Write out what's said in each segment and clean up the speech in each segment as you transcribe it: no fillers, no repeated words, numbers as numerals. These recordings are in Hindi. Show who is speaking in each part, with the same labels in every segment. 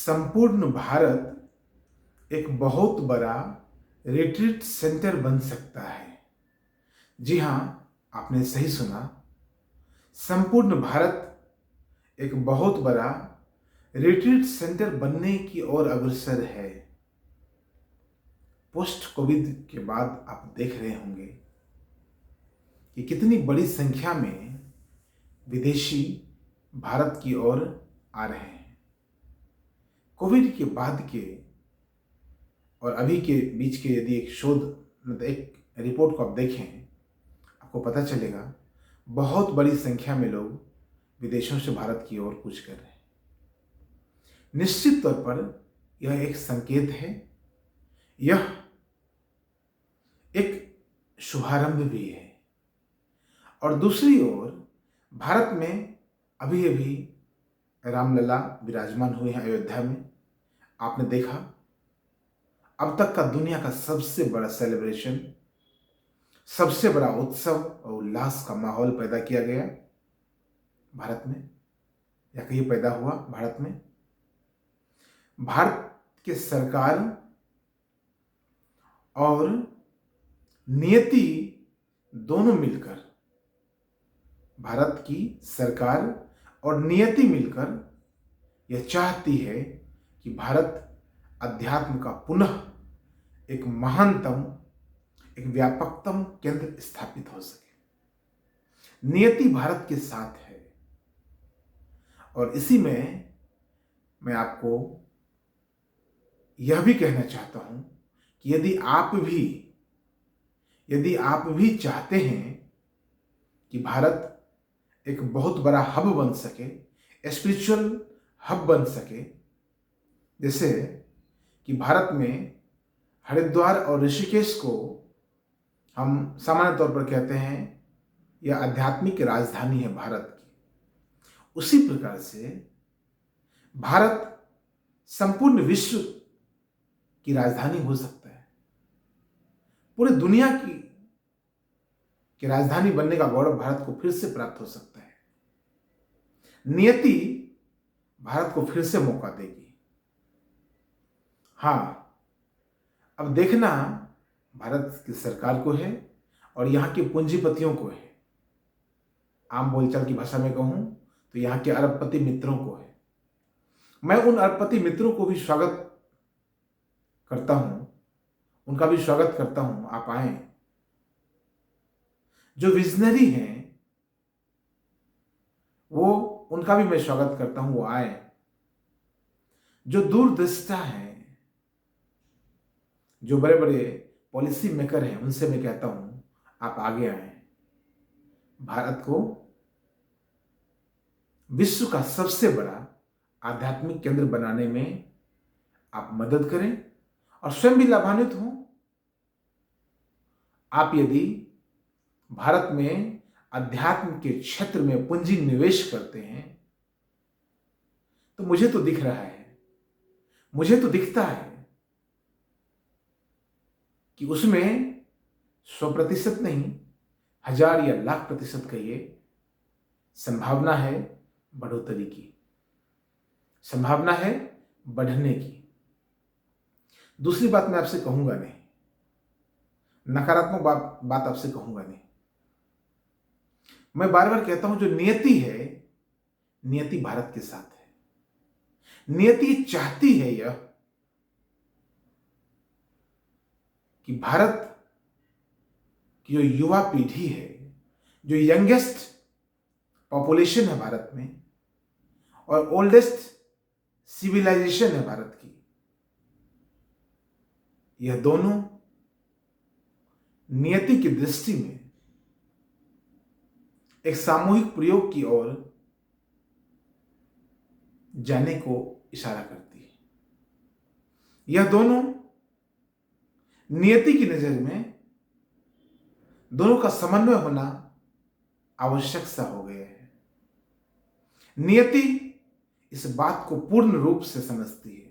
Speaker 1: संपूर्ण भारत एक बहुत बड़ा रिट्रीट सेंटर बन सकता है। जी हाँ, आपने सही सुना। संपूर्ण भारत एक बहुत बड़ा रिट्रीट सेंटर बनने की ओर अग्रसर है। पोस्ट कोविड के बाद आप देख रहे होंगे कि कितनी बड़ी संख्या में विदेशी भारत की ओर आ रहे हैं। कोविड के बाद के और अभी के बीच के यदि एक शोध मतलब एक रिपोर्ट को आप देखें, आपको पता चलेगा बहुत बड़ी संख्या में लोग विदेशों से भारत की ओर कूच कर रहे हैं। निश्चित तौर पर यह एक संकेत है, यह एक शुभारंभ भी है। और दूसरी ओर भारत में अभी अभी रामलला विराजमान हुए हैं अयोध्या में। आपने देखा अब तक का दुनिया का सबसे बड़ा सेलिब्रेशन, सबसे बड़ा उत्सव और उल्लास का माहौल पैदा किया गया भारत में, या कहीं पैदा हुआ भारत में। भारत के सरकार और नियति दोनों मिलकर, भारत की सरकार और नियति मिलकर यह चाहती है कि भारत अध्यात्म का पुनः एक महानतम, एक व्यापकतम केंद्र स्थापित हो सके। नियति भारत के साथ है और इसी में मैं आपको यह भी कहना चाहता हूं कि यदि आप भी चाहते हैं कि भारत एक बहुत बड़ा हब बन सके, स्पिरिचुअल हब बन सके, जैसे कि भारत में हरिद्वार और ऋषिकेश को हम सामान्य तौर पर कहते हैं यह आध्यात्मिक राजधानी है भारत की, उसी प्रकार से भारत संपूर्ण विश्व की राजधानी हो सकता है। पूरी दुनिया की राजधानी बनने का गौरव भारत को फिर से प्राप्त हो सकता है। नियति भारत को फिर से मौका देगी। हाँ, अब देखना भारत की सरकार को है और यहाँ के पूंजीपतियों को है। आम बोलचाल की भाषा में कहूं तो यहाँ के अरबपति मित्रों को है। मैं उन अरबपति मित्रों को भी स्वागत करता हूं, उनका भी स्वागत करता हूं, आप आए। जो विजनरी हैं वो, उनका भी मैं स्वागत करता हूं, वो आए। जो दूरदृष्टा हैं, जो बड़े बड़े पॉलिसी मेकर हैं, उनसे मैं कहता हूं आप आगे आए। भारत को विश्व का सबसे बड़ा आध्यात्मिक केंद्र बनाने में आप मदद करें और स्वयं भी लाभान्वित हों। आप यदि भारत में अध्यात्म के क्षेत्र में पूंजी निवेश करते हैं तो मुझे तो दिख रहा है, मुझे तो दिखता है कि उसमें 100% नहीं, 1000 या लाख प्रतिशत कहिए, संभावना है बढ़ोतरी की, संभावना है बढ़ने की। दूसरी बात मैं आपसे कहूंगा नहीं, नकारात्मक बात आपसे कहूंगा नहीं। मैं बार बार कहता हूं जो नियति है, नियति भारत के साथ है। नियति चाहती है यह कि भारत की जो युवा पीढ़ी है, जो यंगेस्ट पॉपुलेशन है भारत में और ओल्डेस्ट सिविलाइजेशन है भारत की, यह दोनों नियति की दृष्टि में एक सामूहिक प्रयोग की ओर जाने को इशारा करती है। यह दोनों नियति की नजर में दोनों का समन्वय होना आवश्यक सा हो गया है। नियति इस बात को पूर्ण रूप से समझती है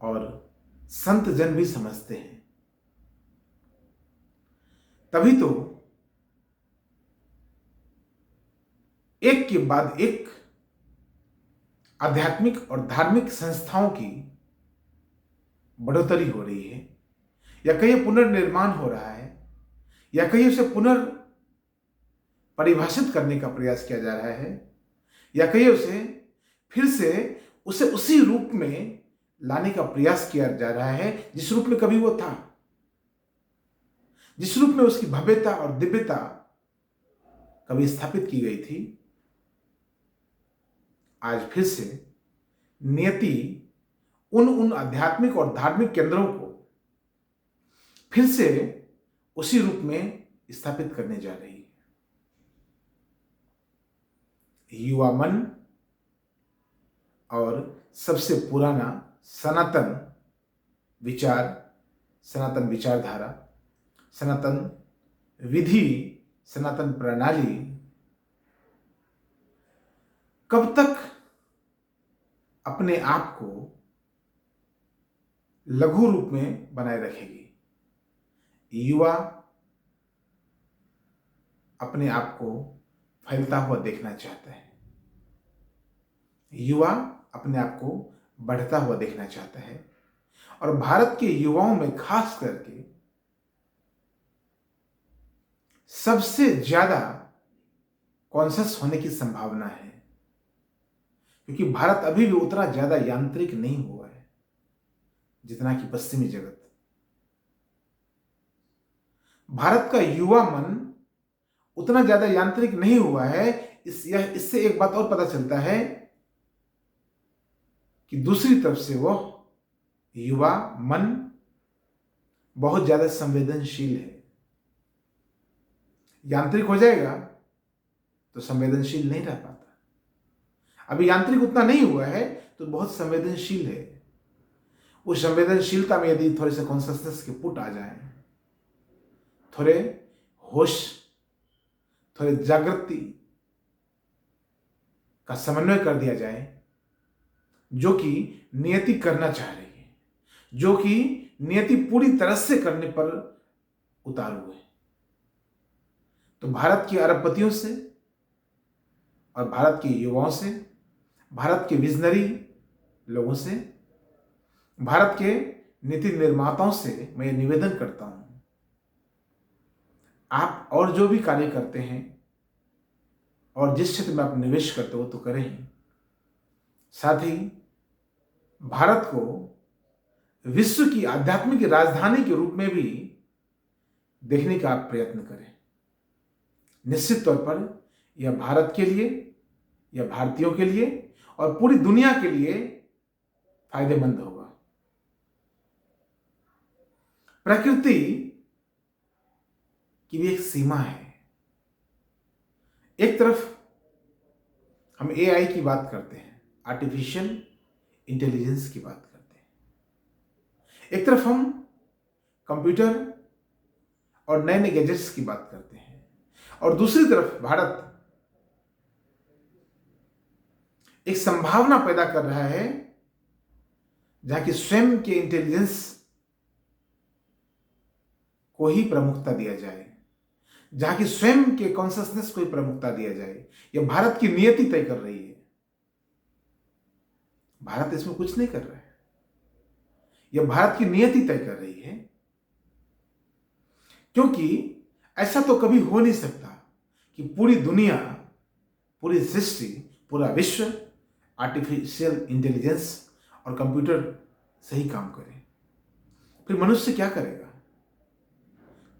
Speaker 1: और संत जन भी समझते हैं। तभी तो एक के बाद एक आध्यात्मिक और धार्मिक संस्थाओं की बढ़ोतरी हो रही है, या कहीं पुनर्निर्माण हो रहा है, या कहीं उसे परिभाषित करने का प्रयास किया जा रहा है, या कहीं उसे फिर से उसे उसी रूप में लाने का प्रयास किया जा रहा है जिस रूप में कभी वो था, जिस रूप में उसकी भव्यता और दिव्यता कभी स्थापित की गई थी। आज फिर से नियति उन आध्यात्मिक और धार्मिक केंद्रों को फिर से उसी रूप में स्थापित करने जा रही है। युवा मन और सबसे पुराना सनातन विचारधारा, सनातन विधि, सनातन प्रणाली कब तक अपने आप को लघु रूप में बनाए रखेगी? युवा अपने आप को फैलता हुआ देखना चाहता है, युवा अपने आप को बढ़ता हुआ देखना चाहता है, और भारत के युवाओं में खास करके सबसे ज्यादा कॉन्शियस होने की संभावना है, क्योंकि भारत अभी भी उतना ज्यादा यांत्रिक नहीं हुआ है जितना कि पश्चिमी जगत। भारत का युवा मन उतना ज्यादा यांत्रिक नहीं हुआ है। इससे एक बात और पता चलता है कि दूसरी तरफ से वह युवा मन बहुत ज्यादा संवेदनशील है। यांत्रिक हो जाएगा तो संवेदनशील नहीं रह पाता। अभी यांत्रिक उतना नहीं हुआ है तो बहुत संवेदनशील है। उस संवेदनशीलता में यदि थोड़े से कॉन्शियसनेस के पुट आ जाए, थोड़े होश, थोड़े जागृति का समन्वय कर दिया जाए, जो कि नियति करना चाह रही है, जो कि नियति पूरी तरह से करने पर उतारू है, तो भारत की अरबपतियों से और भारत के युवाओं से, भारत के विजनरी लोगों से, भारत के नीति निर्माताओं से मैं निवेदन करता हूं, आप और जो भी कार्य करते हैं और जिस क्षेत्र में आप निवेश करते हो तो करें ही, साथ ही भारत को विश्व की आध्यात्मिक राजधानी के रूप में भी देखने का आप प्रयत्न करें। निश्चित तौर पर यह भारत के लिए, यह भारतीयों के लिए और पूरी दुनिया के लिए फायदेमंद होगा। प्रकृति की भी एक सीमा है। एक तरफ हम एआई की बात करते हैं, आर्टिफिशियल इंटेलिजेंस की बात करते हैं, एक तरफ हम कंप्यूटर और नए नए गैजेट्स की बात करते हैं, और दूसरी तरफ भारत एक संभावना पैदा कर रहा है जहां की स्वयं के इंटेलिजेंस को ही प्रमुखता दिया जाए, जहां की स्वयं के कॉन्शियसनेस को ही प्रमुखता दिया जाए। यह भारत की नियति तय कर रही है। भारत इसमें कुछ नहीं कर रहा है, यह भारत की नियति तय कर रही है, क्योंकि ऐसा तो कभी हो नहीं सकता कि पूरी दुनिया, पूरी सृष्टि, पूरा विश्व आर्टिफिशियल इंटेलिजेंस और कंप्यूटर से ही काम करे। फिर मनुष्य क्या करेगा?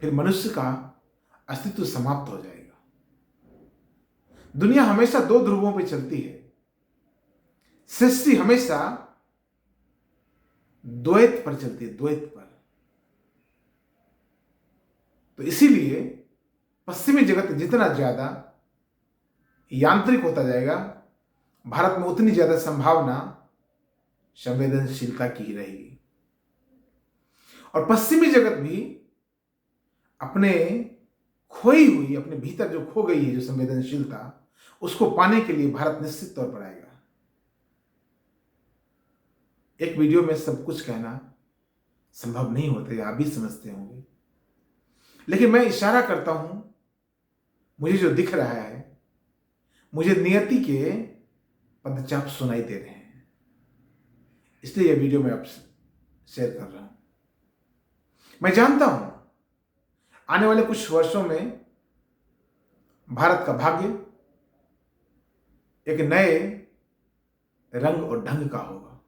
Speaker 1: फिर मनुष्य का अस्तित्व समाप्त हो जाएगा। दुनिया हमेशा दो ध्रुवों पर चलती है। सृष्टि हमेशा द्वैत पर चलती है, द्वैत पर। तो इसीलिए पश्चिमी जगत जितना ज्यादा यांत्रिक होता जाएगा, भारत में उतनी ज्यादा संभावना संवेदनशीलता की ही रहेगी। और पश्चिमी जगत भी अपने खोई हुई, अपने भीतर जो खो गई है जो संवेदनशीलता, उसको पाने के लिए भारत निश्चित तौर पर आएगा। एक वीडियो में सब कुछ कहना संभव नहीं होता, आप भी समझते होंगे, लेकिन मैं इशारा करता हूं, मुझे जो दिख रहा है, मुझे नियति के पदचाप सुनाई दे रहे हैं। इसलिए यह वीडियो मैं आपसे शेयर कर रहा हूं। मैं जानता हूं आने वाले कुछ वर्षों में भारत का भाग्य एक नए रंग और ढंग का होगा।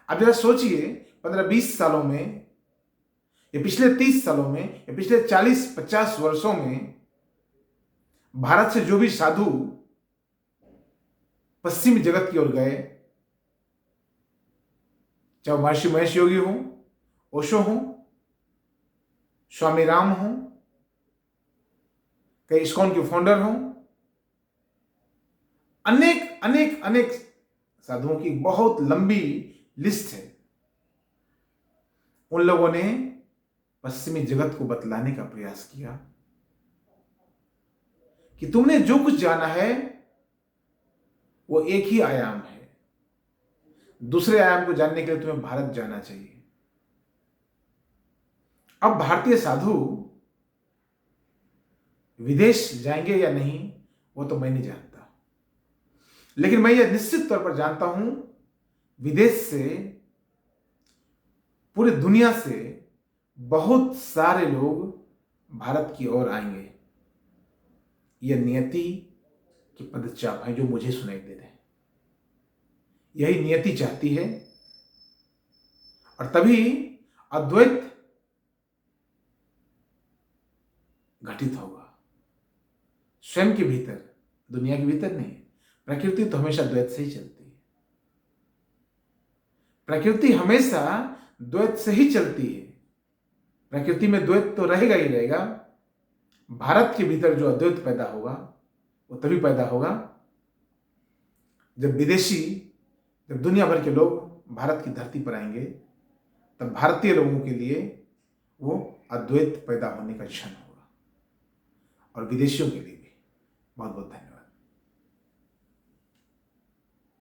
Speaker 1: अब जरा सोचिए 15-20 सालों में या पिछले 30 सालों में या पिछले 40-50 वर्षों में भारत से जो भी साधु पश्चिमी जगत की ओर गए, चाहे महर्षि महेश योगी हो, ओशो हो, स्वामी राम हो, कई इस्कॉन के फाउंडर हो, अनेक अनेक अनेक साधुओं की बहुत लंबी लिस्ट है। उन लोगों ने पश्चिमी जगत को बतलाने का प्रयास किया कि तुमने जो कुछ जाना है वो एक ही आयाम है, दूसरे आयाम को जानने के लिए तुम्हें भारत जाना चाहिए। अब भारतीय साधु विदेश जाएंगे या नहीं वो तो मैं नहीं जानता, लेकिन मैं यह निश्चित तौर पर जानता हूं विदेश से, पूरी दुनिया से बहुत सारे लोग भारत की ओर आएंगे। यह नियति की पदचाप है जो मुझे सुनाई दे रहे हैं। यही नियति चाहती है और तभी अद्वैत घटित होगा स्वयं के भीतर, दुनिया के भीतर नहीं। प्रकृति तो हमेशा द्वैत से ही चलती है, प्रकृति हमेशा द्वैत से ही चलती है। प्रकृति में द्वैत तो रहेगा ही रहेगा। भारत के भीतर जो अद्वैत पैदा होगा वो तभी पैदा होगा जब दुनिया भर के लोग भारत की धरती पर आएंगे, तब भारतीय लोगों के लिए वो अद्वैत पैदा होने का क्षण होगा और विदेशियों के लिए भी। बहुत बहुत धन्यवाद।